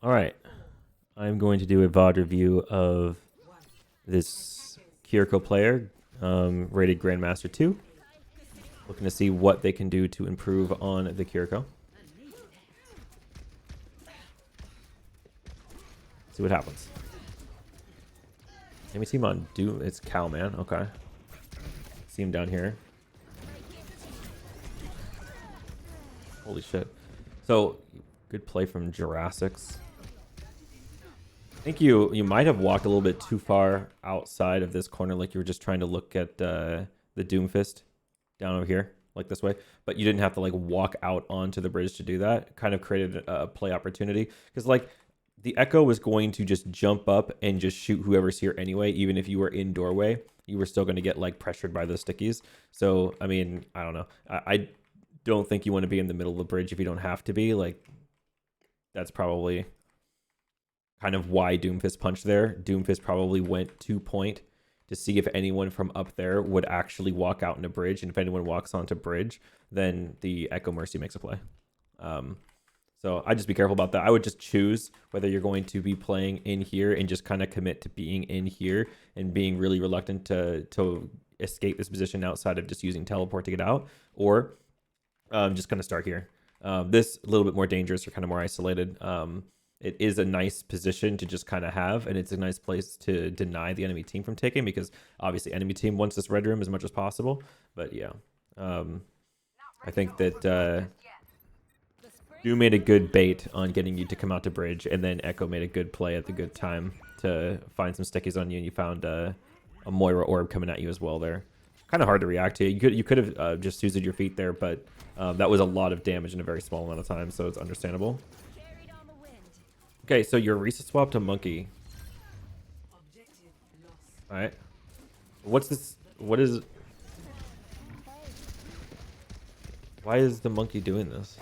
All right, I'm going to do a VOD review of this Kiriko player, rated Grandmaster 2. Looking to see what they can do to improve on the Kiriko. See what happens. Enemy team on Doom. It's Cal, man. Okay. See him down here. Holy shit. So, good play from Jurassics. I think you might have walked a little bit too far outside of this corner, like you were just trying to look at the Doomfist down over here, like this way. But you didn't have to like walk out onto the bridge to do that. It kind of created a play opportunity because like the Echo was going to just jump up and just shoot whoever's here anyway. Even if you were in doorway, you were still going to get like pressured by the stickies. So I mean, I don't know. I don't think you want to be in the middle of the bridge if you don't have to be. Like that's probably kind of why Doomfist punched there. Doomfist probably went to point to see if anyone from up there would actually walk out into bridge, and if anyone walks onto bridge, then the Echo Mercy makes a play. So I'd just be careful about that. I would just choose whether you're going to be playing in here and just kind of commit to being in here and being really reluctant to escape this position outside of just using teleport to get out, or just kind of start here. This a little bit more dangerous or kind of more isolated. It is a nice position to just kind of have, and it's a nice place to deny the enemy team from taking, because obviously enemy team wants this red room as much as possible. But yeah, I think that Doom made a good bait on getting you to come out to bridge, and then Echo made a good play at the good time to find some stickies on you, and you found a Moira orb coming at you as well there. Kind of hard to react to. You could have just used your feet there, but that was a lot of damage in a very small amount of time, so it's understandable. Okay, so you're Risa swapped to Monkey. Alright. What's this? What is... Why is the Monkey doing this?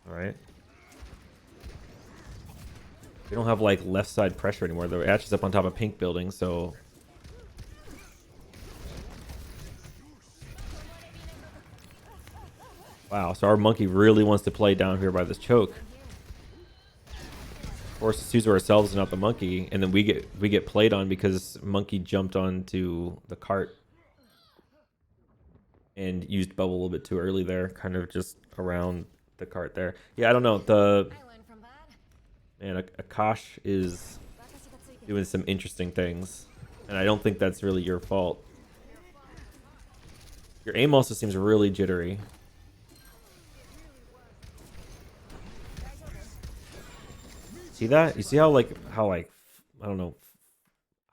Alright. We don't have like left side pressure anymore. The Ash is up on top of pink building, so... Wow, so our Monkey really wants to play down here by this choke. Force us to use ourselves and not the Monkey, and then we get played on because Monkey jumped onto the cart and used bubble a little bit too early there, kind of just around the cart there. Yeah, I don't know. Man, Akash is doing some interesting things, and I don't think that's really your fault. Your aim also seems really jittery. See that? You see how like I don't know.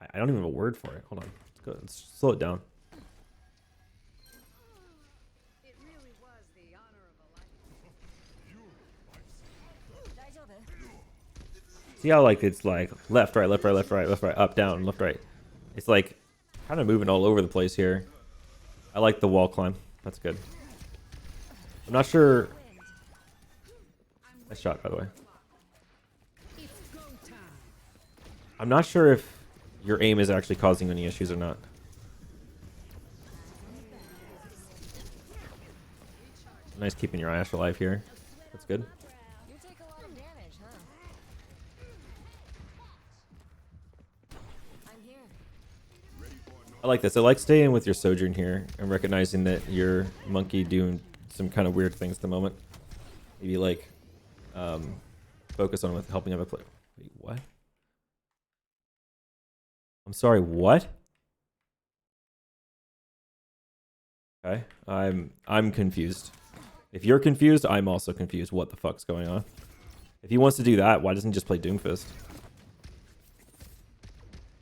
I don't even have a word for it. Hold on. Let's slow it down. See how like it's like left, right, left, right, left, right, left, right, up, down, left, right. It's like kind of moving all over the place here. I like the wall climb. That's good. I'm not sure. Nice shot, by the way. I'm not sure if your aim is actually causing any issues or not. Nice keeping your Ashe alive here. That's good. I like this. I like staying with your Sojourn here and recognizing that your Monkey doing some kind of weird things at the moment. Maybe like focus on with helping other players. Wait, what? I'm sorry, what? Okay, I'm confused. If you're confused, I'm also confused. What the fuck's going on? If he wants to do that, why doesn't he just play Doomfist?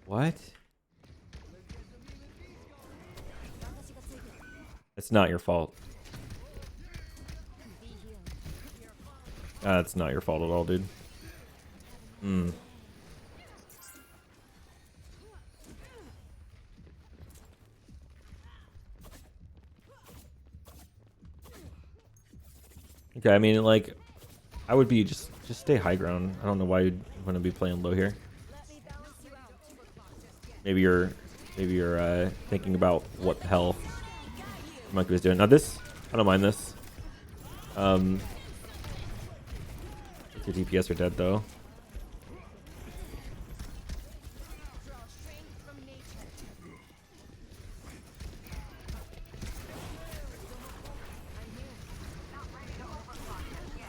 What? It's not your fault. That's not your fault at all, dude. Okay, I mean, like, I would be just stay high ground. I don't know why you'd want to be playing low here. Maybe you're thinking about what the hell Monkey was doing. Now this, I don't mind this. Your DPS are dead though.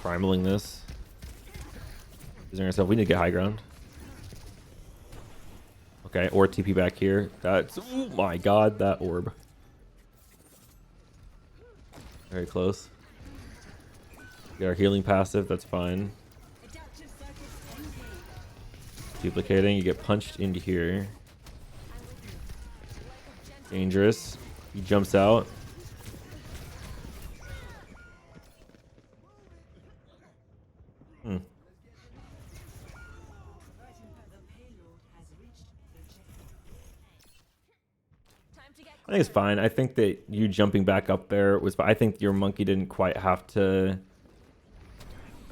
Primaling this. Using ourselves. We need to get high ground. Okay, or TP back here. That's, oh my god, that orb. Very close. Get our healing passive, that's fine. Duplicating, you get punched into here. Dangerous. He jumps out. I think it's fine. I think that you jumping back up there was. I think your monkey didn't quite have to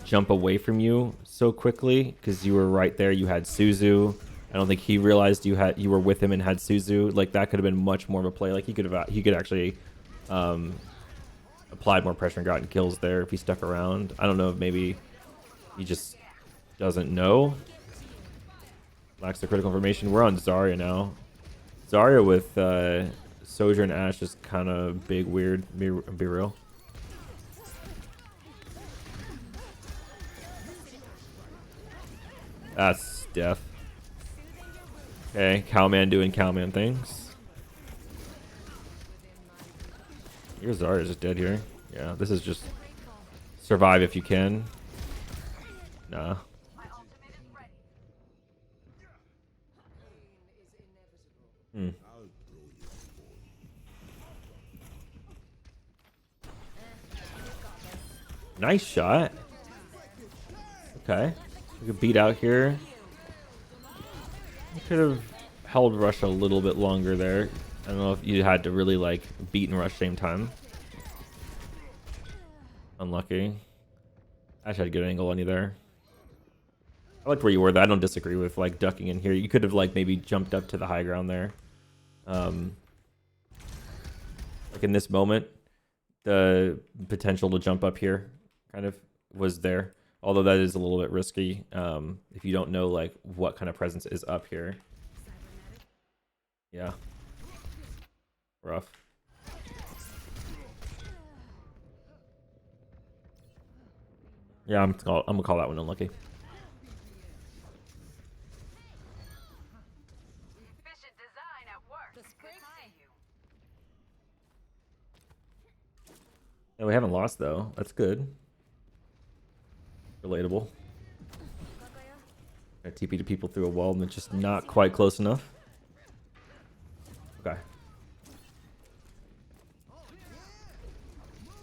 jump away from you so quickly because you were right there. You had Suzu. I don't think he realized you were with him and had Suzu. Like that could have been much more of a play. Like he could actually applied more pressure and gotten kills there if he stuck around. I don't know if maybe he just doesn't know. Lacks the critical information. We're on Zarya now. Zarya with Sojourn and Ashe is kind of big, weird. Be real. That's death. Okay, Cowman doing Cowman things. Your Zarya is just dead here. Yeah, this is just survive if you can. Nah. Nice shot. Okay. We could beat out here. We could have held rush a little bit longer there. I don't know if you had to really like beat and rush same time. Unlucky. Ash had a good angle on you there. I liked where you were though. I don't disagree with like ducking in here. You could have like maybe jumped up to the high ground there. Like in this moment, the potential to jump up here kind of was there. Although that is a little bit risky if you don't know like what kind of presence is up here. Yeah. Rough. Yeah, I'm gonna call that one unlucky. Yeah, we haven't lost though. That's good. Relatable. I TP to people through a wall and it's just not quite close enough. Okay.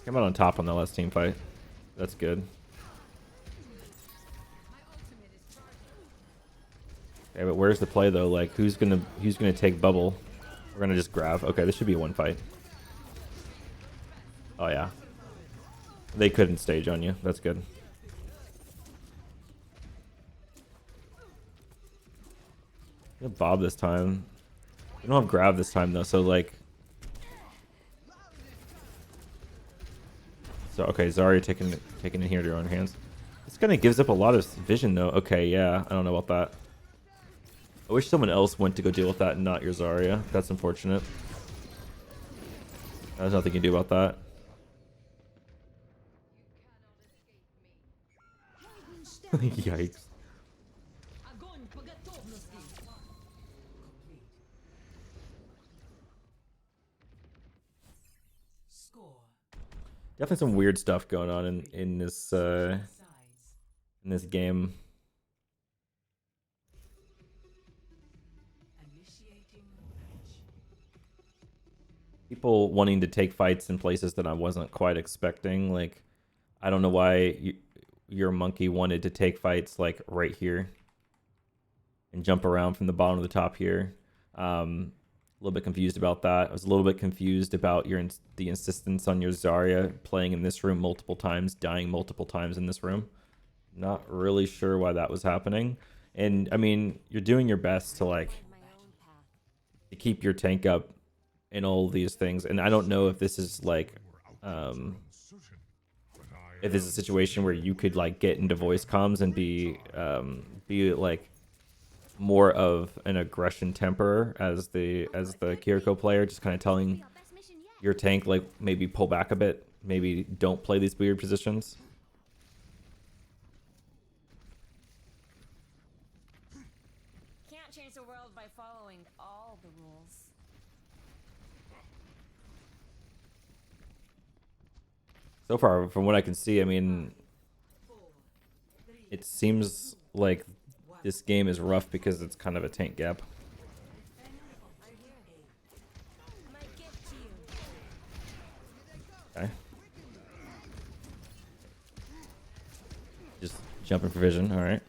Came out on top on the last team fight. That's good. Okay, but where's the play though? Like who's gonna take bubble? We're gonna just grab. Okay, this should be a one fight. Oh yeah. They couldn't stage on you. That's good. We have Bob this time. We don't have grab this time though, so like. So okay, Zarya taking it here to your own hands. This kind of gives up a lot of vision though. Okay, yeah, I don't know about that. I wish someone else went to go deal with that and not your Zarya. That's unfortunate. There's nothing you can do about that. Yikes. Definitely some weird stuff going on in this game. People wanting to take fights in places that I wasn't quite expecting. Like, I don't know why your monkey wanted to take fights like right here and jump around from the bottom to the top here. A little bit confused about that. I was a little bit confused about the insistence on your Zarya playing in this room multiple times, dying multiple times in this room. Not really sure why that was happening. And I mean, you're doing your best to like to keep your tank up in all these things, and I don't know if this is like if this is a situation where you could like get into voice comms and be like more of an aggression temper as the Kiriko player, just kind of telling your tank like maybe pull back a bit, maybe don't play these weird positions. Can't change the world by following all the rules. So far, from what I can see, I mean, it seems like this game is rough because it's kind of a tank gap. Okay. Just jumping for vision, alright.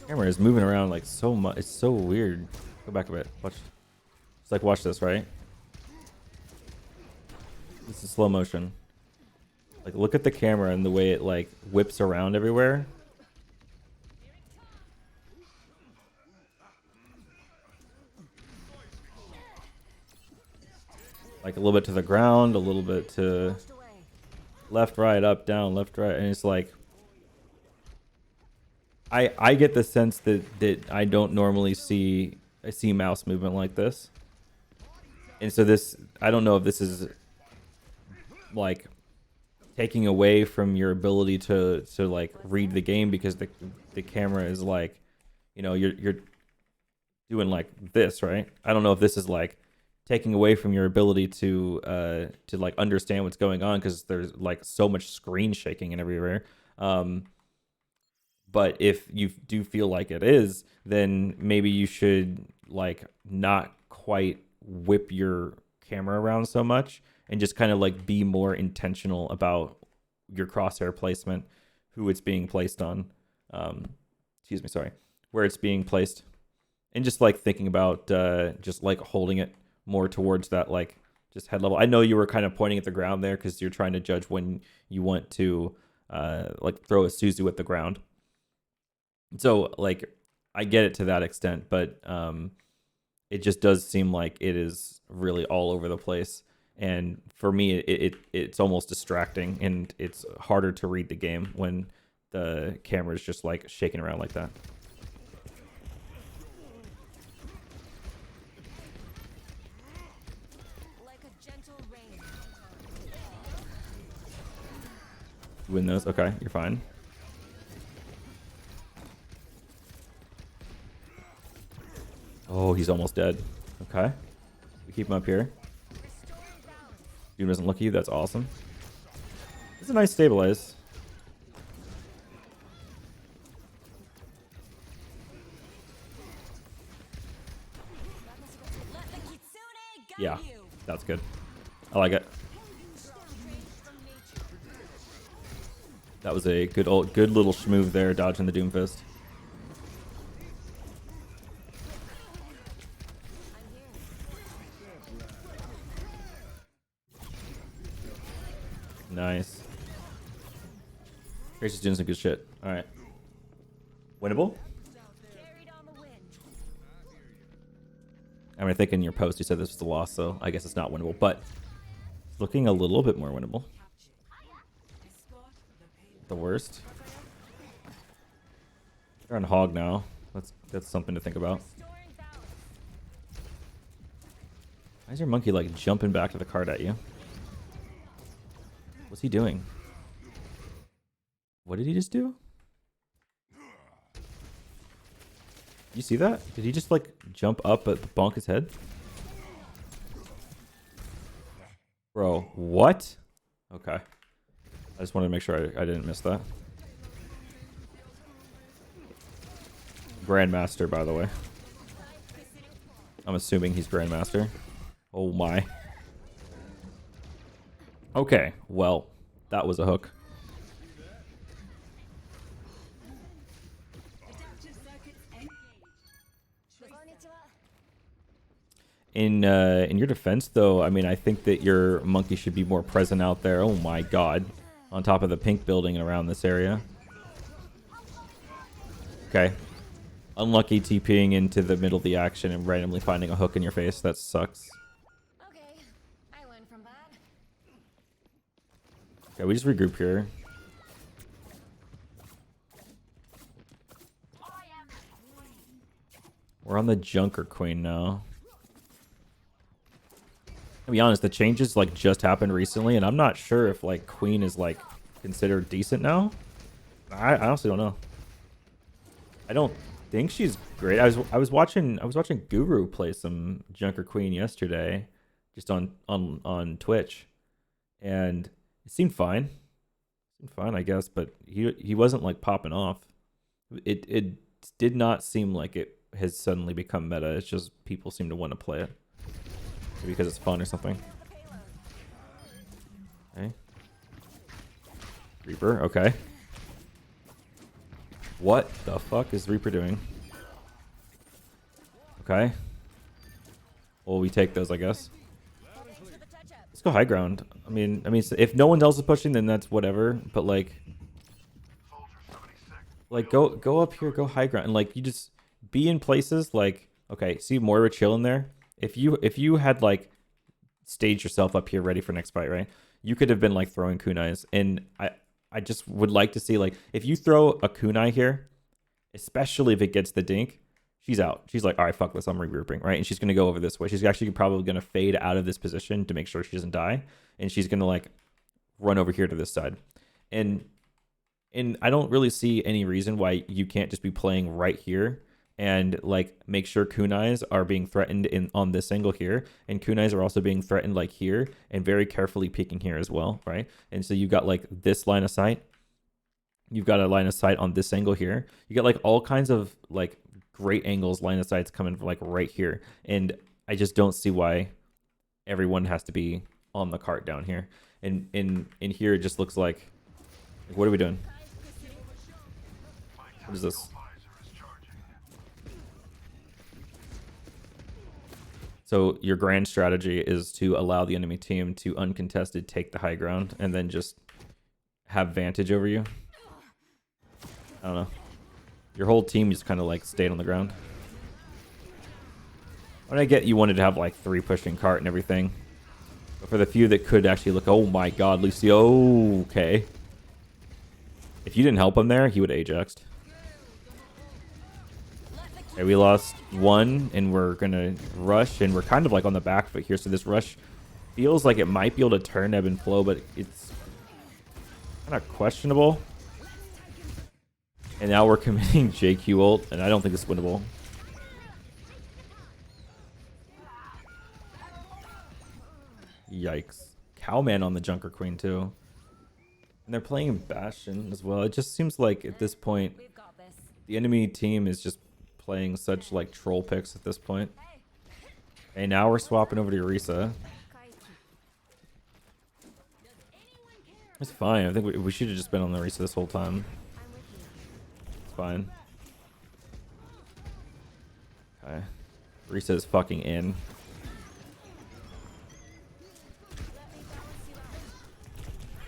Camera is moving around like so much. It's so weird. Go back a bit. Watch. It's like watch this, right? This is slow motion. Like look at the camera and the way it like whips around everywhere. Like a little bit to the ground, a little bit to left, right, up, down, left, right, and it's like I get the sense that I don't normally see mouse movement like this, and so this, I don't know if this is like taking away from your ability to like read the game, because the camera is like, you know, you're doing like this, right? I don't know if this is like taking away from your ability to like understand what's going on, because there's like so much screen shaking and everywhere. But if you do feel like it is, then maybe you should like not quite whip your camera around so much and just kind of like be more intentional about your crosshair placement, who it's being placed on. Excuse me, sorry. Where it's being placed. And just like thinking about just like holding it more towards that like just head level. I know you were kind of pointing at the ground there because you're trying to judge when you want to like throw a Suzu at the ground. So like I get it to that extent, but it just does seem like it is really all over the place, and for me it's almost distracting, and it's harder to read the game when the camera is just like shaking around like that. Like a gentle rain. You win those? Okay, you're fine. Oh, he's almost dead. Okay. We keep him up here. Dude doesn't look at you. That's awesome. It's a nice stabilize. Yeah, that's good. I like it. That was a good little schmoove there, dodging the Doomfist. Nice. Grace is doing some good shit. All right. Winnable? I mean, I think in your post you said this was a loss, so I guess it's not winnable, but it's looking a little bit more winnable. The worst. They're on hog now. That's something to think about. Why is your monkey like jumping back to the card at you? What's he doing? What did he just do? You see that? Did he just like jump up at bonk his head? Bro, what? Okay. I just wanted to make sure I didn't miss that. Grandmaster, by the way. I'm assuming he's Grandmaster. Oh my. Okay, well, that was a hook. In your defense, though, I mean, I think that your monkey should be more present out there. Oh my god. On top of the pink building around this area. Okay. Unlucky TPing into the middle of the action and randomly finding a hook in your face. That sucks. Okay, I learned from that. Okay, we just regroup here. We're on the Junker Queen now. To be honest, the changes like just happened recently, and I'm not sure if like Queen is like considered decent now. I honestly don't know. I don't think she's great. I was watching Guru play some Junker Queen yesterday, just on Twitch, and it seemed fine. It seemed fine, I guess, but he wasn't like popping off. It did not seem like it has suddenly become meta. It's just people seem to want to play it maybe because it's fun or something. Okay. Reaper, okay. What the fuck is Reaper doing? Okay. Well, we take those, I guess. Let's go high ground. I mean, if no one else is pushing, then that's whatever. But like go up here, go high ground, and like you just be in places like okay. See Moira chilling there. If you had like staged yourself up here ready for next fight, right? You could have been like throwing kunais, and I just would like to see like if you throw a kunai here, especially if it gets the dink, she's out. She's like, all right, fuck this, I'm regrouping, right? And she's gonna go over this way. She's actually probably gonna fade out of this position to make sure she doesn't die, and she's gonna like run over here to this side, and I don't really see any reason why you can't just be playing right here and like make sure kunais are being threatened on this angle here, and kunais are also being threatened like here, and very carefully peeking here as well, right? And so you've got like this line of sight, you've got a line of sight on this angle here, you get like all kinds of like great angles, line of sights coming like right here, and I just don't see why everyone has to be on the cart down here. And in here it just looks like what are we doing? What is this? So your grand strategy is to allow the enemy team to uncontested take the high ground and then just have vantage over you. I don't know. Your whole team just kind of like stayed on the ground. When I get you wanted to have like 3 pushing cart and everything, but for the few that could actually look, oh my god, Lucio, okay. If you didn't help him there, he would have Ajaxed. Okay, we lost 1, and we're gonna rush, and we're kind of like on the back foot here, so this rush feels like it might be able to turn ebb and flow, but it's kind of questionable. And now we're committing JQ ult, and I don't think it's winnable. Yikes. Cowman on the Junker Queen, too. And they're playing Bastion as well. It just seems like at this point, the enemy team is just playing such like troll picks at this point. Hey, now we're swapping over to Orisa. It's fine. I think we should have just been on the Orisa this whole time. It's fine. Okay. Orisa is fucking in.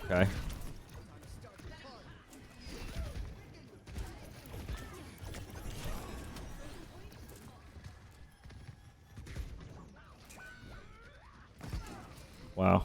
Okay. Wow.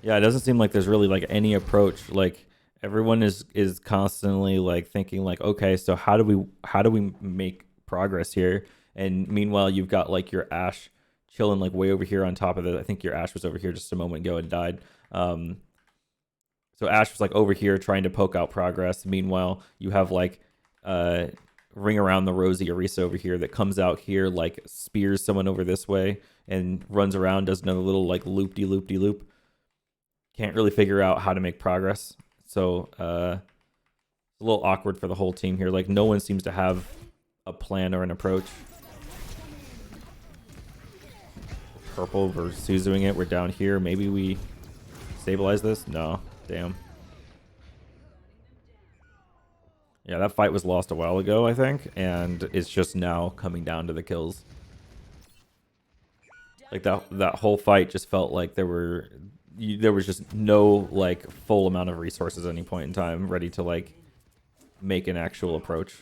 Yeah, it doesn't seem like there's really like any approach. Like everyone is constantly like thinking like, okay, so how do we make progress here? And meanwhile, you've got like your Ashe chilling like way over here on top of it. I think your Ashe was over here just a moment ago and died. So Ashe was like over here trying to poke out progress. Meanwhile, you have like ring around the rosy Orisa over here that comes out here, like spears someone over this way and runs around, does another little like loop-de-loop-de-loop. Can't really figure out how to make progress. So it's a little awkward for the whole team here. Like no one seems to have a plan or an approach. Purple, we're Suzuing it. We're down here. Maybe we stabilize this? No. Damn. Yeah, that fight was lost a while ago, I think, and it's just now coming down to the kills. Like that whole fight just felt like there was just no like full amount of resources at any point in time ready to like make an actual approach.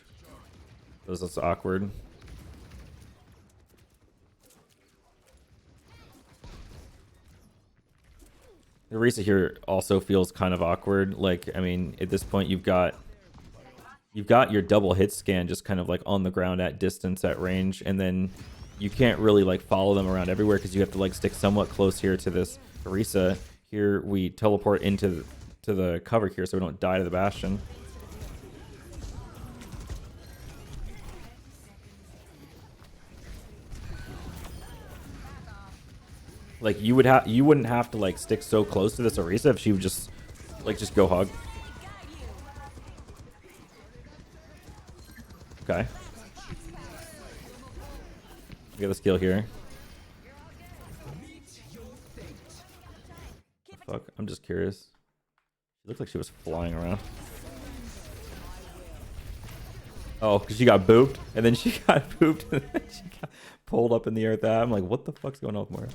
This is awkward. The Orisa here also feels kind of awkward. Like, I mean, at this point, you've got your double hit scan just kind of like on the ground at distance, at range, and then you can't really like follow them around everywhere because you have to like stick somewhat close here to this Orisa. Here we teleport into the cover here so we don't die to the Bastion. Like you wouldn't have to like stick so close to this Orisa if she would just go hog. Okay. Get the skill here. Fuck, I'm just curious. She looked like she was flying around. Oh, because she got booped, and then she got booped, and then she got pulled up in the air with that. I'm like, what the fuck's going on with Moira?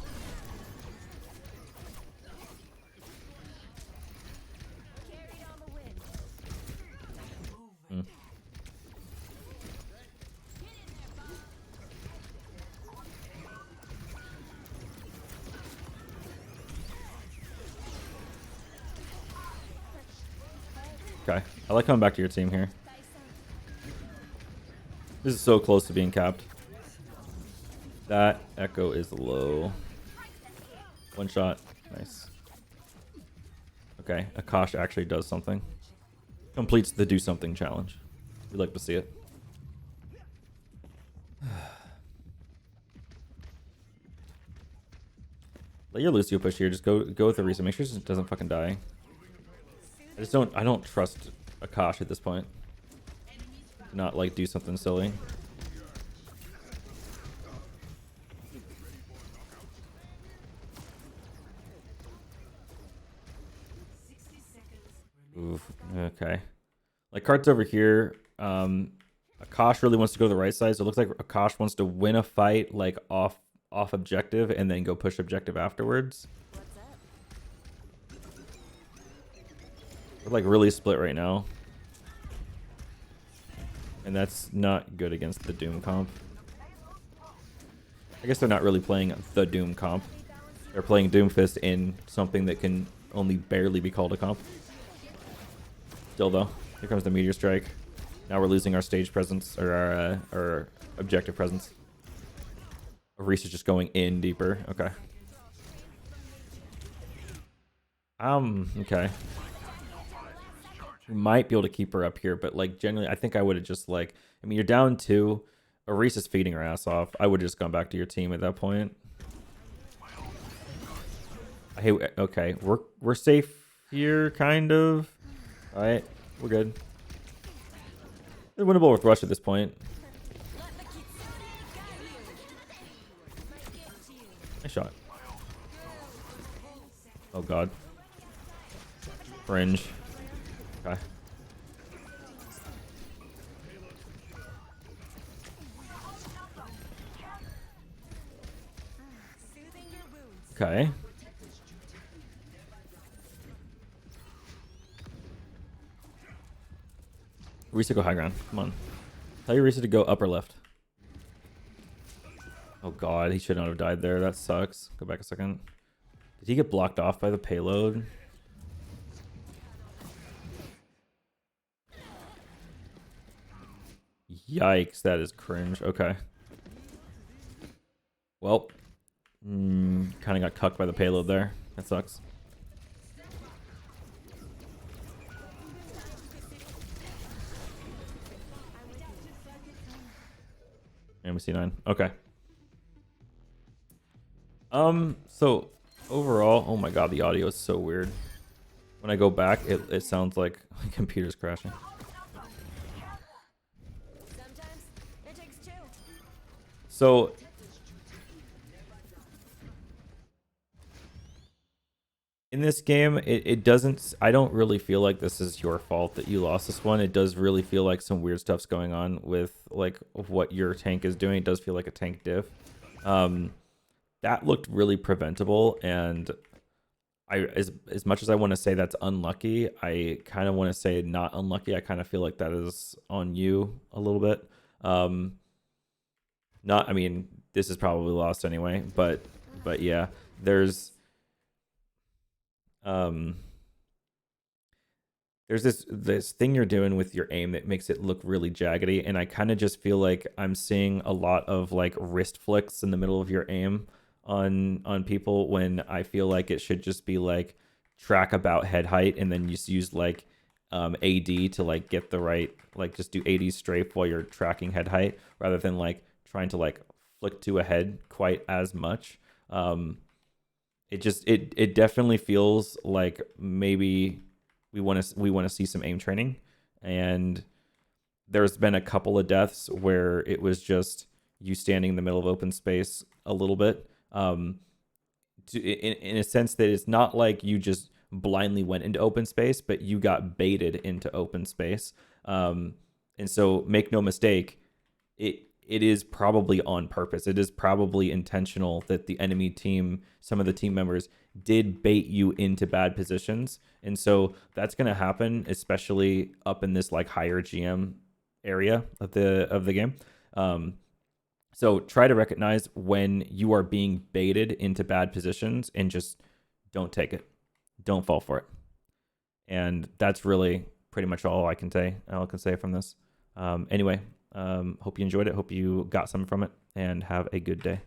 Okay, I like coming back to your team here. This is so close to being capped. That echo is low. One shot, nice. Okay, Akash actually does something. Completes the do something challenge. We'd like to see it. Let your Lucio push here. Just go with the Orisa. Make sure it doesn't fucking die. I don't trust Akash at this point. Not like do something silly. Oof, okay. Like cards over here. Akash really wants to go to the right side, so it looks like Akash wants to win a fight like off objective and then go push objective afterwards. We're like really split right now. And that's not good against the Doom comp. I guess they're not really playing the Doom comp. They're playing Doomfist in something that can only barely be called a comp. Still though, here comes the Meteor Strike. Now we're losing our stage presence, or our objective presence. Orisa's just going in deeper. Okay. Okay. We might be able to keep her up here, but like generally, I think I would have just like, I mean, you're down 2. Orisa's feeding her ass off. I would have just gone back to your team at that point. I hate. Okay, we're safe here, kind of. All right, we're good. They're winnable with rush at this point. Nice shot. Oh god. Fringe. Okay. Okay. Orisa, go high ground. Come on. Tell your Orisa to go up or left. Oh god, he should not have died there. That sucks. Go back a second. Did he get blocked off by the payload? Yikes, that is cringe. Okay. Well, kind of got cucked by the payload there. That sucks. MC9. Okay. So overall, oh my god, the audio is so weird. When I go back, it sounds like my computer's crashing. So in this game, it doesn't, I don't really feel like this is your fault that you lost this one. It does really feel like some weird stuff's going on with like what your tank is doing. It does feel like a tank diff. That looked really preventable, and as much as I want to say that's unlucky, I kind of want to say not unlucky. I kind of feel like that is on you a little bit. Not, I mean, this is probably lost anyway, but yeah, there's this thing you're doing with your aim that makes it look really jaggedy, and I kind of just feel like I'm seeing a lot of like wrist flicks in the middle of your aim on people, when I feel like it should just be like track about head height, and then just use like AD to like get the right, like just do AD strafe while you're tracking head height, rather than like trying to like flick to a head quite as much. It definitely feels like maybe we want to see some aim training, and there's been a couple of deaths where it was just you standing in the middle of open space a little bit, in a sense that it's not like you just blindly went into open space, but you got baited into open space. And so make no mistake, it is probably on purpose. It is probably intentional that the enemy team, some of the team members, did bait you into bad positions. And so that's going to happen, especially up in this like higher GM area of the game. So try to recognize when you are being baited into bad positions and just don't take it. Don't fall for it. And that's really pretty much all I can say from this. Anyway, hope you enjoyed it. Hope you got some from it, and have a good day.